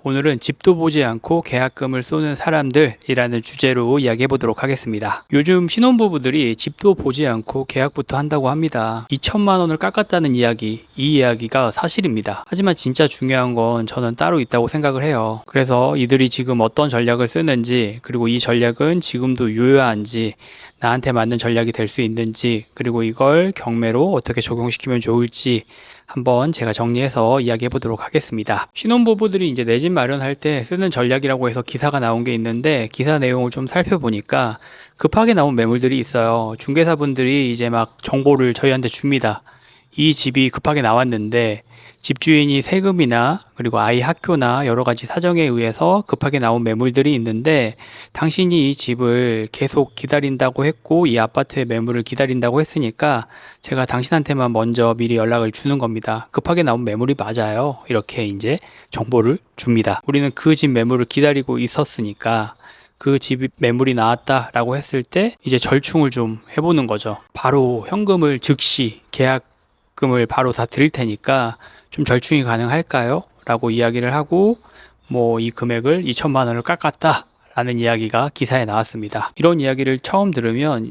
오늘은 집도 보지 않고 계약금을 쏘는 사람들이라는 주제로 이야기해 보도록 하겠습니다. 요즘 신혼부부들이 집도 보지 않고 계약부터 한다고 합니다. 2천만 원을 깎았다는 이야기, 이 이야기가 사실입니다. 하지만 진짜 중요한 건 저는 따로 있다고 생각을 해요. 그래서 이들이 지금 어떤 전략을 쓰는지, 그리고 이 전략은 지금도 유효한지, 나한테 맞는 전략이 될 수 있는지, 그리고 이걸 경매로 어떻게 적용시키면 좋을지 한번 제가 정리해서 이야기해 보도록 하겠습니다. 신혼부부들이 이제 내 집 마련할 때 쓰는 전략이라고 해서 기사가 나온 게 있는데, 기사 내용을 좀 살펴보니까 급하게 나온 매물들이 있어요. 중개사분들이 이제 막 정보를 저희한테 줍니다. 이 집이 급하게 나왔는데 집주인이 세금이나 그리고 아이 학교나 여러 가지 사정에 의해서 급하게 나온 매물들이 있는데, 당신이 이 집을 계속 기다린다고 했고 이 아파트의 매물을 기다린다고 했으니까 제가 당신한테만 먼저 미리 연락을 주는 겁니다. 급하게 나온 매물이 맞아요. 이렇게 이제 정보를 줍니다. 우리는 그 집 매물을 기다리고 있었으니까 그 집 매물이 나왔다라고 했을 때 이제 절충을 좀 해보는 거죠. 바로 현금을 즉시 계약금을 바로 다 드릴 테니까 좀 절충이 가능할까요? 라고 이야기를 하고 이 금액을 2천만 원을 깎았다 라는 이야기가 기사에 나왔습니다. 이런 이야기를 처음 들으면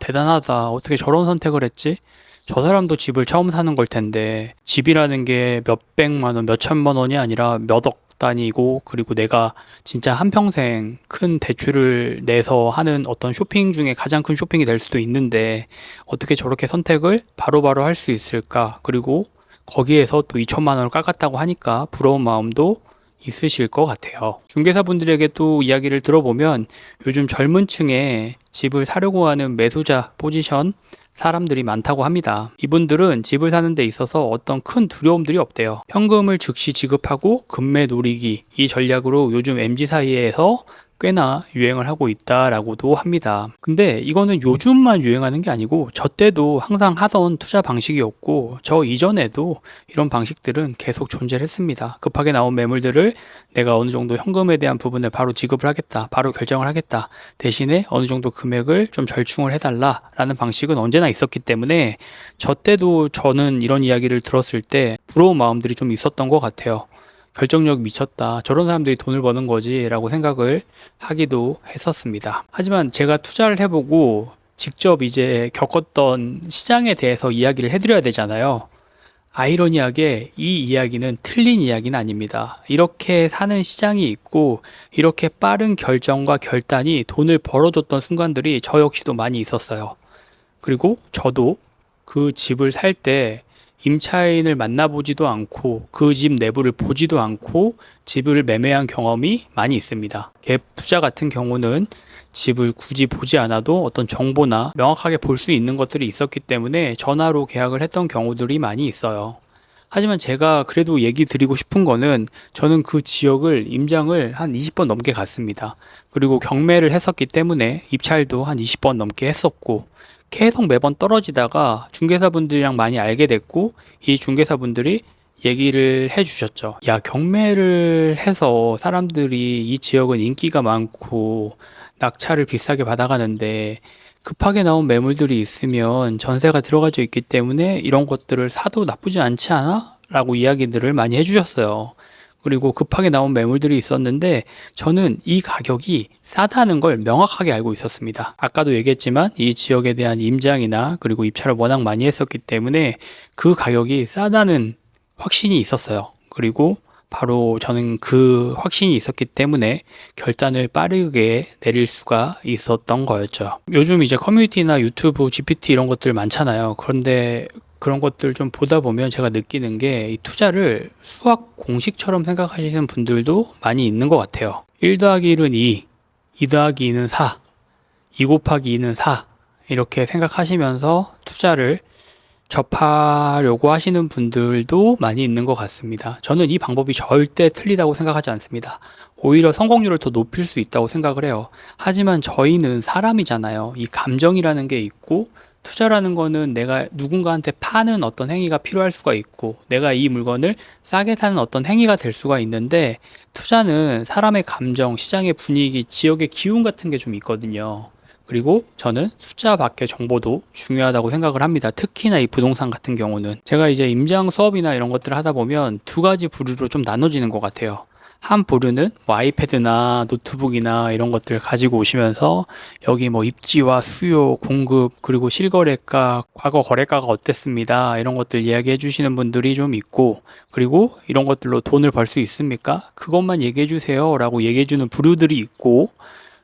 대단하다, 어떻게 저런 선택을 했지? 저 사람도 집을 처음 사는 걸 텐데, 집이라는 게 몇백만 원, 몇천만 원이 아니라 몇억 단위고, 그리고 내가 진짜 한평생 큰 대출을 내서 하는 어떤 쇼핑 중에 가장 큰 쇼핑이 될 수도 있는데 어떻게 저렇게 선택을 바로바로 할 수 있을까? 그리고 거기에서 또 2천만 원을 깎았다고 하니까 부러운 마음도 있으실 것 같아요. 중개사분들에게 또 이야기를 들어보면 요즘 젊은 층에 집을 사려고 하는 매수자 포지션 사람들이 많다고 합니다. 이분들은 집을 사는 데 있어서 어떤 큰 두려움들이 없대요. 현금을 즉시 지급하고 금매 노리기, 이 전략으로 요즘 MZ 사이에서 꽤나 유행을 하고 있다라고도 합니다. 근데 이거는 요즘만 유행하는 게 아니고 저 때도 항상 하던 투자 방식이었고, 저 이전에도 이런 방식들은 계속 존재를 했습니다. 급하게 나온 매물들을 내가 어느 정도 현금에 대한 부분을 바로 지급을 하겠다, 바로 결정을 하겠다, 대신에 어느 정도 금액을 좀 절충을 해달라 라는 방식은 언제나 있었기 때문에 저 때도 저는 이런 이야기를 들었을 때 부러운 마음들이 좀 있었던 것 같아요. 결정력 미쳤다, 저런 사람들이 돈을 버는 거지 라고 생각을 하기도 했었습니다. 하지만 제가 투자를 해보고 직접 이제 겪었던 시장에 대해서 이야기를 해드려야 되잖아요. 아이러니하게 이 이야기는 틀린 이야기는 아닙니다. 이렇게 사는 시장이 있고 이렇게 빠른 결정과 결단이 돈을 벌어줬던 순간들이 저 역시도 많이 있었어요. 그리고 저도 그 집을 살 때 임차인을 만나보지도 않고 그 집 내부를 보지도 않고 집을 매매한 경험이 많이 있습니다. 갭 투자 같은 경우는 집을 굳이 보지 않아도 어떤 정보나 명확하게 볼 수 있는 것들이 있었기 때문에 전화로 계약을 했던 경우들이 많이 있어요. 하지만 제가 그래도 얘기 드리고 싶은 거는, 저는 그 지역을 임장을 한 20번 넘게 갔습니다. 그리고 경매를 했었기 때문에 입찰도 한 20번 넘게 했었고, 계속 매번 떨어지다가 중개사분들이랑 많이 알게 됐고, 이 중개사분들이 얘기를 해주셨죠. 야, 경매를 해서 사람들이 이 지역은 인기가 많고 낙찰을 비싸게 받아가는데 급하게 나온 매물들이 있으면 전세가 들어가져 있기 때문에 이런 것들을 사도 나쁘지 않지 않아? 라고 이야기들을 많이 해주셨어요. 그리고 급하게 나온 매물들이 있었는데 저는 이 가격이 싸다는 걸 명확하게 알고 있었습니다. 아까도 얘기했지만 이 지역에 대한 임장이나 그리고 입찰을 워낙 많이 했었기 때문에 그 가격이 싸다는 확신이 있었어요. 그리고 바로 저는 그 확신이 있었기 때문에 결단을 빠르게 내릴 수가 있었던 거였죠. 요즘 이제 커뮤니티나 유튜브, GPT 이런 것들 많잖아요. 그런데 그런 것들 좀 보다 보면 제가 느끼는 게, 이 투자를 수학 공식처럼 생각하시는 분들도 많이 있는 것 같아요. 1 더하기 1은 2, 2 더하기 2는 4, 2 곱하기 2는 4, 이렇게 생각하시면서 투자를 접하려고 하시는 분들도 많이 있는 것 같습니다. 저는 이 방법이 절대 틀리다고 생각하지 않습니다. 오히려 성공률을 더 높일 수 있다고 생각을 해요. 하지만 저희는 사람이잖아요. 이 감정이라는 게 있고, 투자라는 거는 내가 누군가한테 파는 어떤 행위가 필요할 수가 있고, 내가 이 물건을 싸게 사는 어떤 행위가 될 수가 있는데, 투자는 사람의 감정, 시장의 분위기, 지역의 기운 같은 게 좀 있거든요. 그리고 저는 숫자 밖의 정보도 중요하다고 생각을 합니다. 특히나 이 부동산 같은 경우는 제가 이제 임장 수업이나 이런 것들을 하다 보면 두 가지 부류로 좀 나눠지는 것 같아요. 한 부류는 뭐 아이패드나 노트북이나 이런 것들 가지고 오시면서 여기 뭐 입지와 수요, 공급, 그리고 실거래가, 과거 거래가가 어땠습니다. 이런 것들 이야기해 주시는 분들이 좀 있고, 그리고 이런 것들로 돈을 벌 수 있습니까? 그것만 얘기해 주세요 라고 얘기해 주는 부류들이 있고,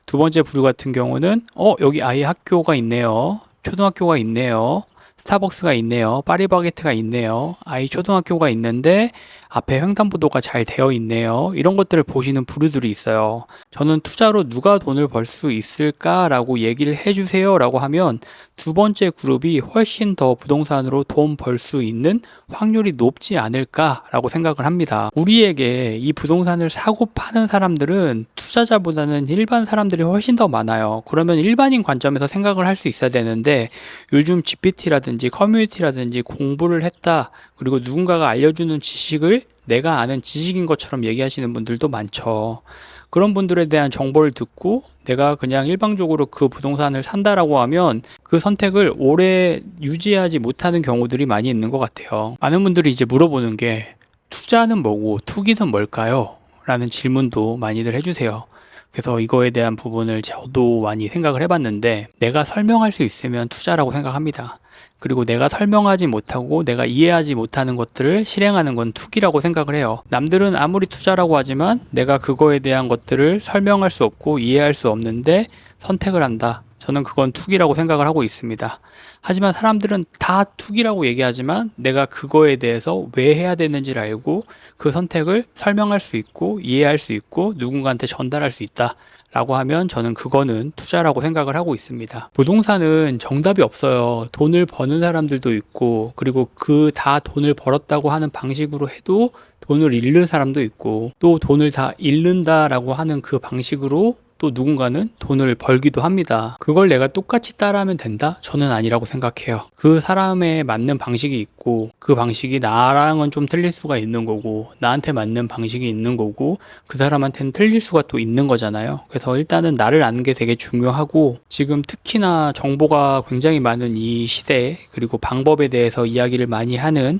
두 번째 부류 같은 경우는 여기 아이 학교가 있네요. 초등학교가 있네요. 스타벅스가 있네요. 파리바게트가 있네요. 아이 초등학교가 있는데 앞에 횡단보도가 잘 되어 있네요. 이런 것들을 보시는 부류들이 있어요. 저는 투자로 누가 돈을 벌 수 있을까라고 얘기를 해주세요 라고 하면 두 번째 그룹이 훨씬 더 부동산으로 돈 벌 수 있는 확률이 높지 않을까라고 생각을 합니다. 우리에게 이 부동산을 사고 파는 사람들은 투자자보다는 일반 사람들이 훨씬 더 많아요. 그러면 일반인 관점에서 생각을 할 수 있어야 되는데 요즘 GPT라든지 커뮤니티라든지 공부를 했다, 그리고 누군가가 알려주는 지식을 내가 아는 지식인 것처럼 얘기하시는 분들도 많죠. 그런 분들에 대한 정보를 듣고 내가 그냥 일방적으로 그 부동산을 산다라고 하면 그 선택을 오래 유지하지 못하는 경우들이 많이 있는 것 같아요. 많은 분들이 이제 물어보는 게 투자는 뭐고 투기는 뭘까요? 라는 질문도 많이들 해주세요. 그래서 이거에 대한 부분을 저도 많이 생각을 해봤는데, 내가 설명할 수 있으면 투자라고 생각합니다. 그리고 내가 설명하지 못하고 내가 이해하지 못하는 것들을 실행하는 건 투기라고 생각을 해요. 남들은 아무리 투자라고 하지만 내가 그거에 대한 것들을 설명할 수 없고 이해할 수 없는데 선택을 한다. 저는 그건 투기라고 생각을 하고 있습니다. 하지만 사람들은 다 투기라고 얘기하지만 내가 그거에 대해서 왜 해야 되는지를 알고 그 선택을 설명할 수 있고 이해할 수 있고 누군가한테 전달할 수 있다 라고 하면 저는 그거는 투자라고 생각을 하고 있습니다. 부동산은 정답이 없어요. 돈을 버는 사람들도 있고, 그리고 그 다 돈을 벌었다고 하는 방식으로 해도 돈을 잃는 사람도 있고, 또 돈을 다 잃는다라고 하는 그 방식으로 또 누군가는 돈을 벌기도 합니다. 그걸 내가 똑같이 따라하면 된다? 저는 아니라고 생각해요. 그 사람에 맞는 방식이 있고, 그 방식이 나랑은 좀 틀릴 수가 있는 거고, 나한테 맞는 방식이 있는 거고, 그 사람한테는 틀릴 수가 또 있는 거잖아요. 그래서 일단은 나를 아는 게 되게 중요하고, 지금 특히나 정보가 굉장히 많은 이 시대, 그리고 방법에 대해서 이야기를 많이 하는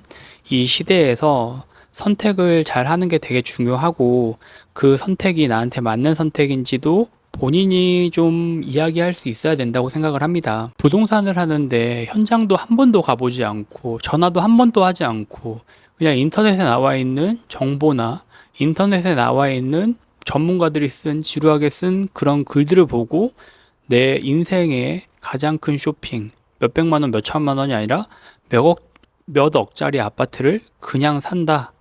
이 시대에서 선택을 잘 하는 게 되게 중요하고, 그 선택이 나한테 맞는 선택인지도 본인이 좀 이야기할 수 있어야 된다고 생각을 합니다. 부동산을 하는데 현장도 한 번도 가보지 않고 전화도 한 번도 하지 않고 그냥 인터넷에 나와 있는 정보나 인터넷에 나와 있는 전문가들이 쓴 지루하게 쓴 그런 글들을 보고 내 인생의 가장 큰 쇼핑, 몇백만 원, 몇천만 원이 아니라 몇 억짜리 아파트를 그냥 산다,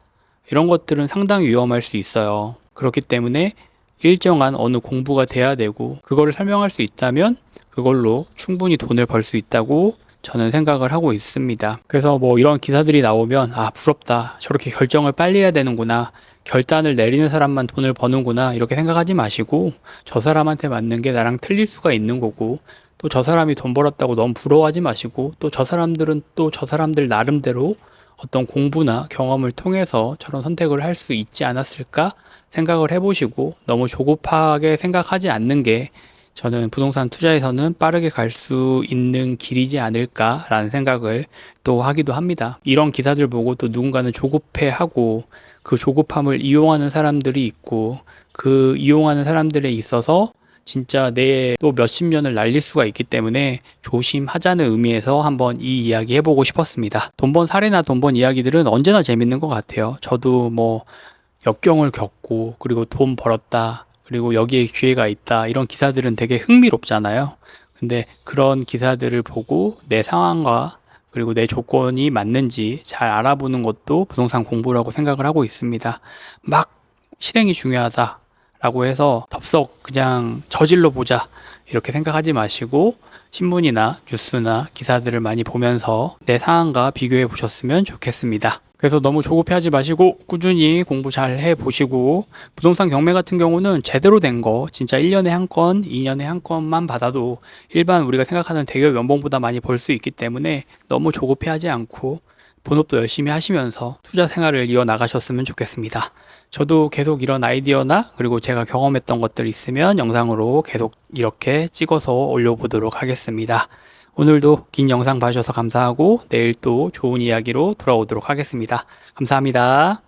이런 것들은 상당히 위험할 수 있어요. 그렇기 때문에 일정한 어느 공부가 돼야 되고, 그거를 설명할 수 있다면 그걸로 충분히 돈을 벌 수 있다고 저는 생각을 하고 있습니다. 그래서 뭐 이런 기사들이 나오면 부럽다, 저렇게 결정을 빨리 해야 되는구나, 결단을 내리는 사람만 돈을 버는구나, 이렇게 생각하지 마시고 저 사람한테 맞는 게 나랑 틀릴 수가 있는 거고, 또 저 사람이 돈 벌었다고 너무 부러워하지 마시고, 또 저 사람들은 또 저 사람들 나름대로 어떤 공부나 경험을 통해서 저런 선택을 할 수 있지 않았을까 생각을 해보시고, 너무 조급하게 생각하지 않는 게 저는 부동산 투자에서는 빠르게 갈 수 있는 길이지 않을까라는 생각을 또 하기도 합니다. 이런 기사들 보고 또 누군가는 조급해하고, 그 조급함을 이용하는 사람들이 있고, 그 이용하는 사람들에 있어서 진짜 내 또 몇십 년을 날릴 수가 있기 때문에 조심하자는 의미에서 한번 이 이야기 해보고 싶었습니다. 돈 번 사례나 돈 번 이야기들은 언제나 재밌는 것 같아요. 저도 뭐 역경을 겪고, 그리고 돈 벌었다, 그리고 여기에 기회가 있다, 이런 기사들은 되게 흥미롭잖아요. 근데 그런 기사들을 보고 내 상황과 그리고 내 조건이 맞는지 잘 알아보는 것도 부동산 공부라고 생각을 하고 있습니다. 막 실행이 중요하다 라고 해서 덥석 그냥 저질러 보자 이렇게 생각하지 마시고, 신문이나 뉴스나 기사들을 많이 보면서 내 상황과 비교해 보셨으면 좋겠습니다. 그래서 너무 조급해하지 마시고 꾸준히 공부 잘 해보시고, 부동산 경매 같은 경우는 제대로 된 거 진짜 1년에 한 건, 2년에 한 건만 받아도 일반 우리가 생각하는 대기업 연봉보다 많이 벌 수 있기 때문에 너무 조급해하지 않고 본업도 열심히 하시면서 투자 생활을 이어나가셨으면 좋겠습니다. 저도 계속 이런 아이디어나 그리고 제가 경험했던 것들 있으면 영상으로 계속 이렇게 찍어서 올려보도록 하겠습니다. 오늘도 긴 영상 봐주셔서 감사하고 내일 또 좋은 이야기로 돌아오도록 하겠습니다. 감사합니다.